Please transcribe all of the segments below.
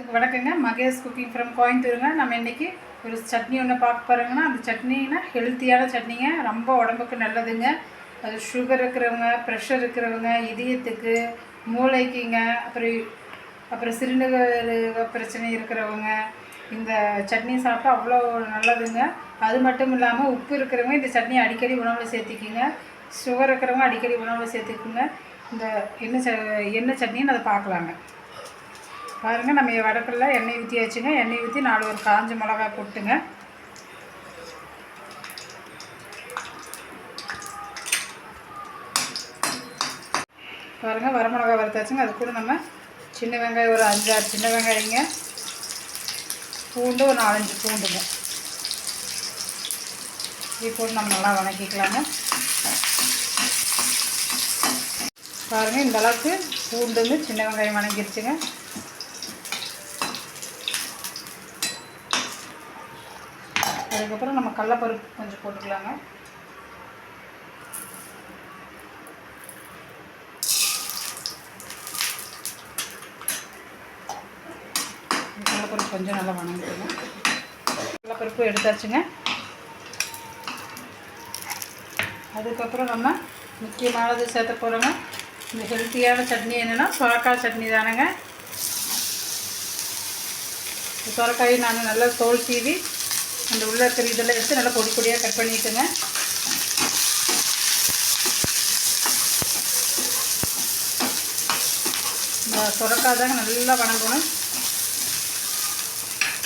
எல்லாத்துக்கும் வணக்கங்க. Mahesh cooking from கோயம்புத்தூருங்க. நம்ம இன்றைக்கி ஒரு சட்னி ஒன்று பார்க்க போகிறோங்கன்னா, அந்த சட்னினா ஹெல்த்தியான சட்னிங்க, ரொம்ப உடம்புக்கு நல்லதுங்க. அது சுகர் இருக்கிறவங்க, ப்ரெஷர் இருக்கிறவங்க, இதயத்துக்கு, மூளைக்குங்க, அப்புறம் சிறுநீரக பிரச்சனை இருக்கிறவங்க இந்த சட்னி சாப்பிட்டா அவ்வளோ நல்லதுங்க. அது மட்டும் இல்லாமல் உப்பு இருக்கிறவங்க இந்த சட்னி அடிக்கடி உணவில் சேர்த்திக்குங்க. சுகர் இருக்கிறவங்க அடிக்கடி உணவில் சேர்த்துக்குங்க. இந்த எண்ணெய் சட்னின்னு அதை பார்க்கலாங்க. பாருங்கள், நம்ம வடக்கில் எண்ணெய் ஊற்றியாச்சுங்க. எண்ணெய் ஊற்றி 4 ஒரு காஞ்ச மிளகாய் போட்டுங்க. பாருங்கள், வரமிளகாய் வறுத்தாச்சுங்க. அது கூட நம்ம சின்ன வெங்காயம் ஒரு 5-6 சின்ன வெங்காயங்க, பூண்டு ஒரு 4-5 பூண்டுங்க, இது போட்டு நம்ம நல்லா வணக்கிக்கலாங்க. பாருங்கள், இந்த அளவுக்கு பூண்டுங்க சின்ன வெங்காயம் வணங்கிருச்சுங்க. அதுக்கப்புறம் நம்ம கடலைப்பருப்பு கொஞ்சம் போட்டுக்கலாங்க. கடலைப்பருப்பு கொஞ்சம் நல்லா வணங்கிக்கணும். கடலைப்பருப்பு எடுத்தாச்சுங்க. அதுக்கப்புறம் நம்ம முக்கியமானது சேர்த்த போகிறோங்க. இந்த ஹெல்த்தியான சட்னி என்னென்னா சொரக்காய் சட்னி தானேங்க. சொரக்காயை நான் நல்லா தோல் சீவி அந்த உள்ளே இருக்கிற இதெல்லாம் எடுத்து நல்லா பொடி பொடியாக கட் பண்ணிட்டுங்க. இந்த சொரக்காய் தாங்க நல்லா வணங்கணும்.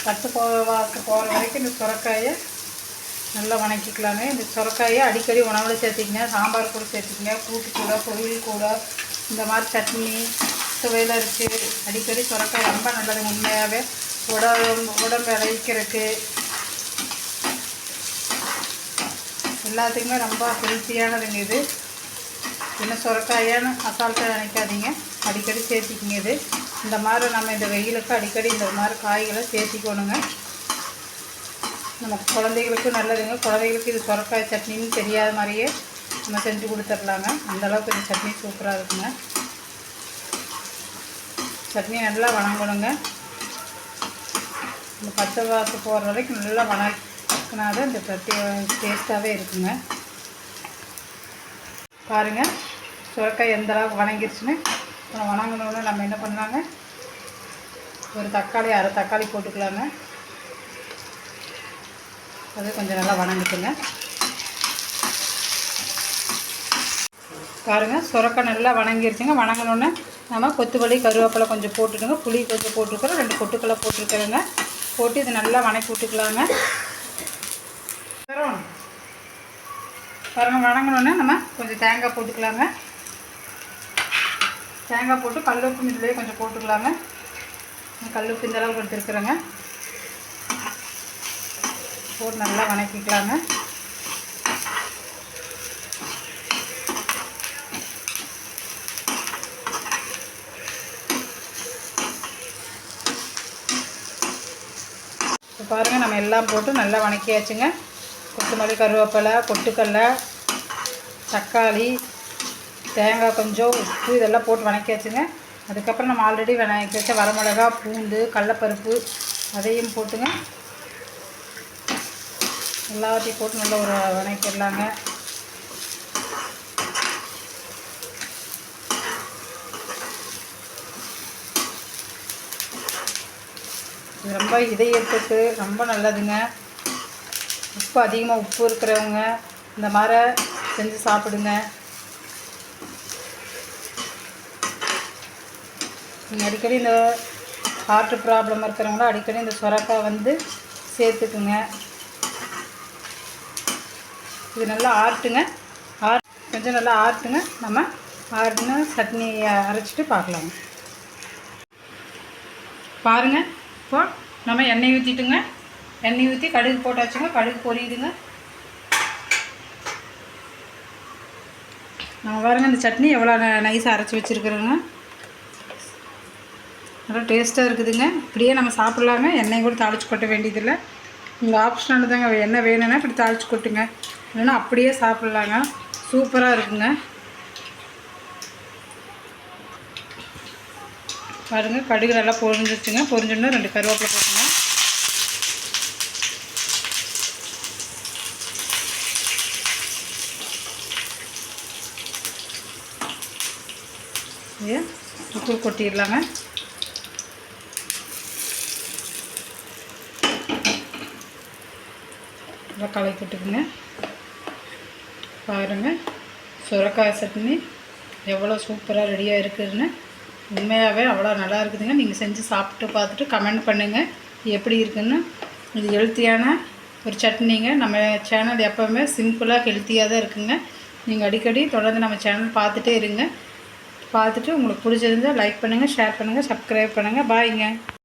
பச்சை வாசம் போகிற வரைக்கும் இந்த சொரக்காயை நல்லா வணக்கிக்கலாங்க. இந்த சொரக்காயை அடிக்கடி உணவில் சேர்த்திக்கங்க. சாம்பார் கூட சேர்த்திக்கங்க, கூட்டு கூட, பொரியல் கூட, இந்த மாதிரி சட்னி சுவையில் இருக்குது. அடிக்கடி சொரக்காய் ரொம்ப நல்லது. உண்மையாகவே உடம்பு இழைக்கிறதுக்கு எல்லாத்துக்குமே ரொம்ப ஹெல்த்தியானதுங்க. இது என்ன சொரக்காயான்னு அசால்ட்டாக நினைக்காதீங்க, அடிக்கடி சேர்த்திக்கிங்க. இது இந்த மாதிரி நம்ம இந்த வெயிலுக்கு அடிக்கடி இந்த மாதிரி காய்களை சேர்த்திக்கணுங்க. நம்ம குழந்தைகளுக்கு நல்லதுங்க. குழந்தைகளுக்கு இது சொரக்காய் சட்னின்னு தெரியாத மாதிரியே நம்ம செஞ்சு கொடுத்துடலாங்க. அந்தளவுக்கு இந்த சட்னி சூப்பராக இருக்குங்க. சட்னி நல்லா வணங்கணுங்க. இந்த பச்சை வாசம் போகிற வரைக்கும் நல்லா வணக்கினாதான் இந்த டேஸ்ட்டாகவே இருக்குங்க. பாருங்கள், சுரக்காய் எந்த அளவுக்கு வணங்கிருச்சுன்னு. வணங்கணுன்னு நம்ம என்ன பண்ணலாங்க, ஒரு தக்காளி, அரை தக்காளி போட்டுக்கலாங்க. அது கொஞ்சம் நல்லா வணங்கிட்டுங்க. பாருங்கள், சுரக்காய் நல்லா வணங்கிருச்சுங்க. வணங்கணுன்னு நம்ம கொத்தமல்லி, கருவேப்பிலை கொஞ்சம் போட்டுட்டுங்க, புளி கொஞ்சம் போட்டுருக்குறோம், 2 கொட்டுக்களை போட்டுருக்குறேங்க. போட்டு இது நல்லா வணக்கி விட்டுக்கலாங்க. பாருங்கள், வணங்கணுன்னு நம்ம கொஞ்சம் தேங்காய் போட்டுக்கலாங்க. தேங்காய் போட்டு கல்லுப்பு இதுலேயே கொஞ்சம் போட்டுக்கலாங்க. கல்லுப்பு இந்த அளவுக்கு எடுத்துருக்குறேங்க. போட்டு நல்லா வணக்கிக்கலாங்க. இப்போ பாருங்கள், நம்ம எல்லாம் போட்டு நல்லா வணக்கியாச்சுங்க. கொத்தமல்லி, கருவேப்பிலை, பொட்டுக்கடலை, தக்காளி, தேங்காய் கொஞ்சம், உப்பு இதெல்லாம் போட்டு வணக்கியாச்சுங்க. அதுக்கப்புறம் நம்ம ஆல்ரெடி வணக்கி வச்ச வரமிளகா, பூண்டு, கடலைப்பருப்பு அதையும் போட்டுங்க. எல்லாத்தையும் போட்டு நல்லா ஒரு வணக்கிடலாங்க. இது ரொம்ப இதயத்துக்கு ரொம்ப நல்லதுங்க. அதிகமாக உப்பு இருக்கிறவங்க இந்த மாதிரி செஞ்சு சாப்பிடுங்க. நீங்கள் அடிக்கடி இந்த ஹார்ட் ப்ராப்ளம் இருக்கிறவங்களும் அடிக்கடி இந்த சொரக்காய் வந்து சேர்த்துக்குங்க. இது நல்லா ஆட்டுங்க. கொஞ்சம் நல்லா ஆட்டுங்க. நம்ம ஆட்டுன சட்னி அரைச்சிட்டு பார்க்கலாங்க. பாருங்கள், இப்போ நம்ம எண்ணெய் ஊற்றிட்டுங்க. எண்ணெய் ஊற்றி கடுகு போட்டாச்சுங்க. கடுகு பொரியுதுங்க. நம்ம பாருங்கள், இந்த சட்னி எவ்வளோ நைஸாக அரைச்சி வச்சுருக்குறோங்க. நல்லா டேஸ்ட்டாக இருக்குதுங்க. இப்படியே நம்ம சாப்பிட்லாங்க. எண்ணெய் கூட தாளித்து கொட்ட வேண்டியதில்லை. உங்கள் ஆப்ஷனல் தாங்க. எண்ணெய் வேணும்னா இப்படி தாளித்து கொட்டுங்க, இல்லைன்னா அப்படியே சாப்பிட்லாங்க. சூப்பராக இருக்குங்க. பாருங்கள் கடுகு நல்லா பொரிஞ்சிருச்சுங்க. பொரிஞ்சோன்னா 2 கருவேப்பிலை போட்டுங்க. இது உப்பு கொட்டிடலாங்க. நல்லா கலக்கி விட்டுக்குங்க. பாருங்கள் சுரைக்காய் சட்னி எவ்வளோ சூப்பராக ரெடியாக இருக்குதுன்னு. உண்மையாகவே அவ்வளோ நல்லா இருக்குதுங்க. நீங்கள் செஞ்சு சாப்பிட்டு பார்த்துட்டு கமெண்ட் பண்ணுங்கள் எப்படி இருக்குதுன்னு. இது ஹெல்த்தியான ஒரு சட்னிங்க. நம்ம சேனல் எப்போவுமே சிம்பிளாக ஹெல்த்தியாக தான் இருக்குங்க. நீங்கள் அடிக்கடி தொடர்ந்து நம்ம சேனல் பார்த்துட்டே இருங்க. பார்த்துட்டு உங்களுக்கு பிடிச்சிருந்தால் லைக் பண்ணுங்கள், ஷேர் பண்ணுங்கள், சப்ஸ்கிரைப் பண்ணுங்கள். பாய்ங்க.